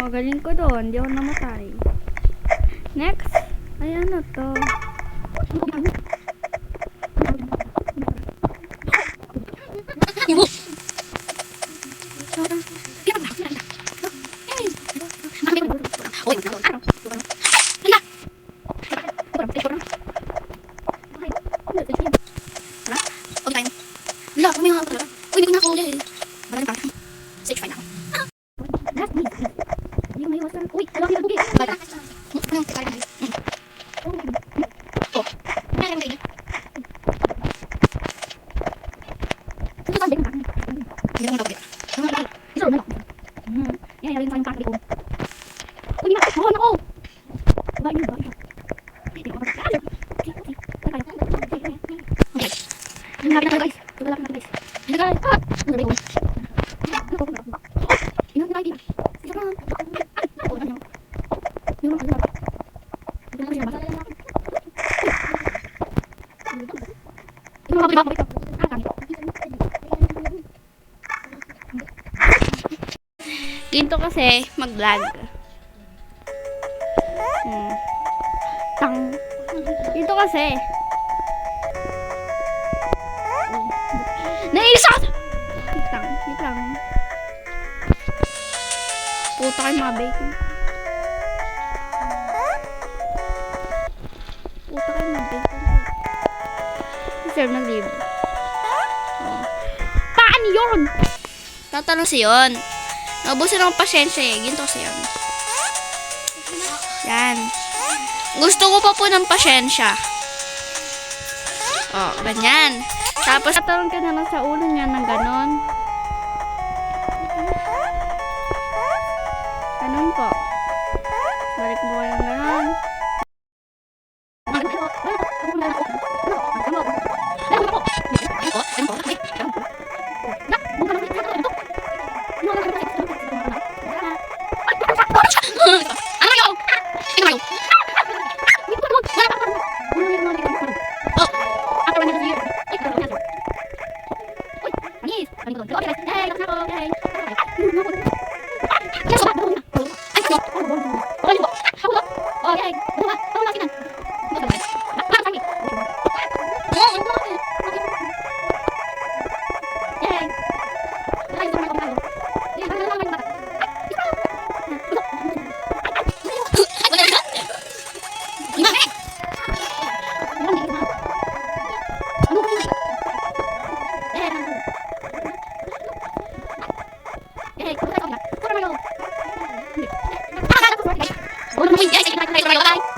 Galing ko doon. Hindi ako namatay. Next. Ay, ano to? Ginto kasi mag-vlog. Tang. Ginto kasi. Nainis ako! Wait lang. Puta kayo mga bacon. Puta kayo mga bacon. Serve ng libre. Paano yun? Tatanong si yun. Naubusin ng pasyensya eh. Ginto kasi yun. Yan. Gusto ko pa po ng pasyensya. Oh, ganyan. Tapos, tatalong ka na lang sa ulo niya ng ganon. Ganon po. Balik mo kayo ng ganon. Bye.